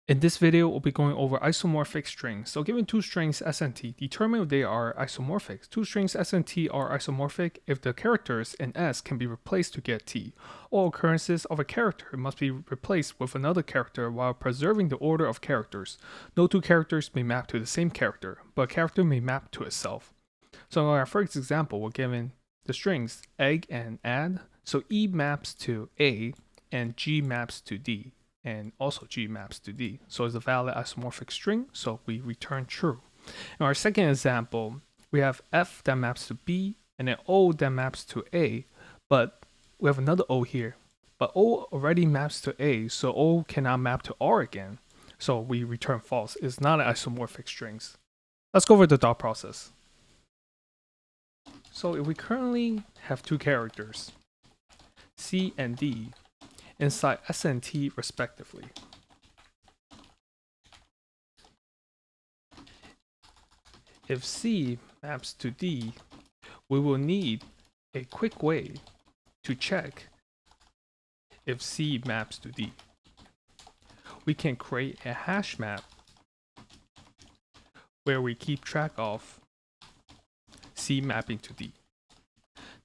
In this video, we'll be going over isomorphic strings. So given two strings S and T, determine if they are isomorphic. Two strings S and T are isomorphic if the characters in S can be replaced to get T. All occurrences of a character must be replaced with another character while preserving the order of characters. No two characters may map to the same character, but a character may map to itself. So in our first example, we're given the strings egg and add. So E maps to A and G maps to D. And also G maps to D. So it's a valid isomorphic string, so we return true. In our second example, we have F that maps to B and then O that maps to A, but we have another O here. But O already maps to A, so O cannot map to R again. So we return false. It's not an isomorphic strings. Let's go over the thought process. So if we currently have two characters, C and D, inside S and T respectively. If C maps to D, we will need a quick way to check if C maps to D. We can create a hash map where we keep track of C mapping to D.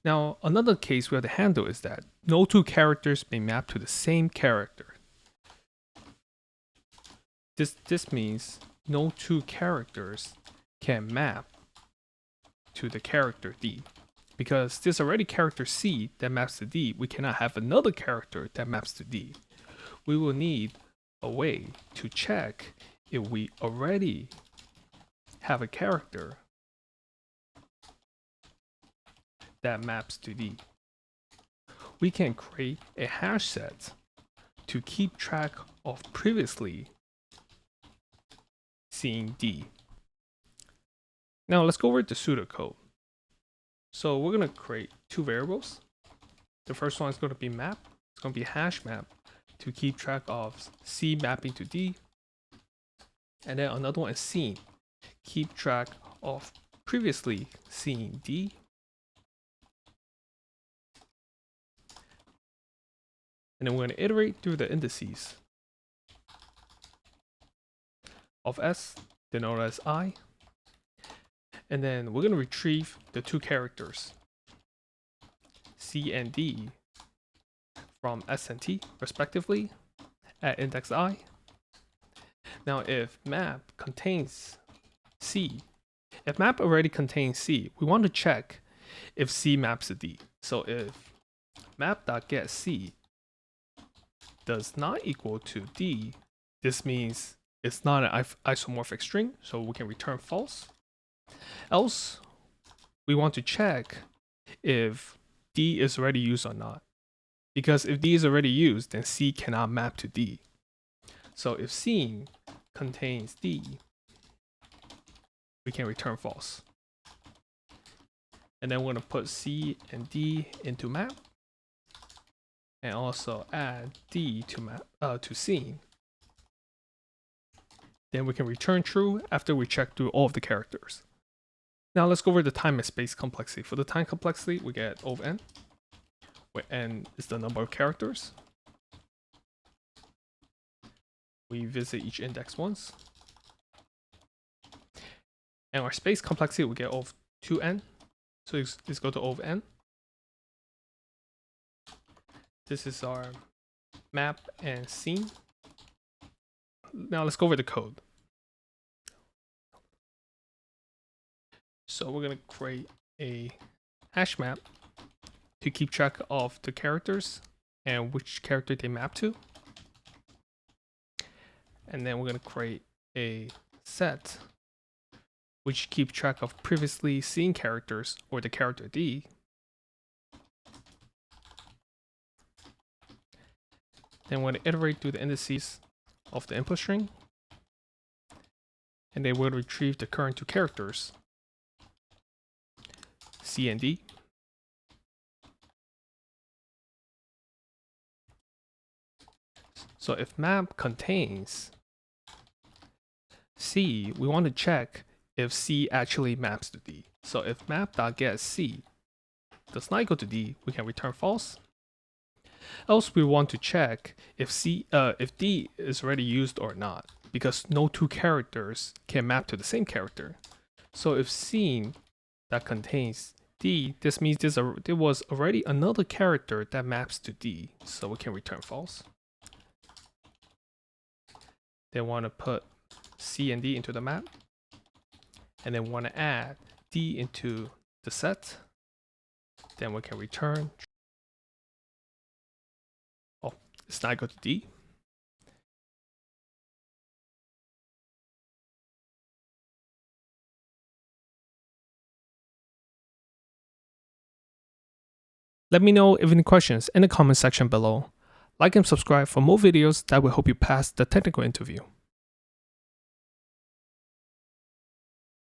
Now, another case we have to handle is that no two characters may map to the same character. This means no two characters can map to the character D. Because there's already character C that maps to D, we cannot have another character that maps to D. We will need a way to check if we already have a character that maps to D. We can create a hash set to keep track of previously seeing D. Now let's go over to pseudocode. So we're going to create two variables. The first one is going to be map. It's going to be hash map to keep track of C mapping to D. And then another one is seen. Keep track of previously seeing D. And then we're going to iterate through the indices of S, denoted as I. And then we're going to retrieve the two characters, C and D, from S and T, respectively, at index I. Now, if map contains C, if map already contains C, we want to check if C maps to D. So if map.getC does not equal to D, this means it's not an isomorphic string, so we can return false. Else, we want to check if D is already used or not. Because if D is already used, then C cannot map to D. So if seen contains D, we can return false. And then we're going to put C and D into map. And also add D to map to seen. Then we can return true after we check through all of the characters. Now let's go over the time and space complexity. For the time complexity, we get O of n, where n is the number of characters. We visit each index once. And our space complexity, we get O of 2n. So let's go to O of n. This is our map and scene. Now let's go over the code. So we're going to create a hash map to keep track of the characters and which character they map to. And then we're going to create a set which keep track of previously seen characters or the character D. Then we're going to iterate through the indices of the input string. And then we're going to retrieve the current two characters, C and D. So if map contains C, we want to check if C actually maps to D. So if map.getC does not equal to D, we can return false. Else we want to check if D is already used or not, because no two characters can map to the same character. So if scene that contains D, this means there was already another character that maps to D, so we can return false. Then want to put C and D into the map, and then want to add D into the set. Then we can return. Oh, it's not equal to D. Let me know if you have any questions in the comment section below. Like and subscribe for more videos that will help you pass the technical interview.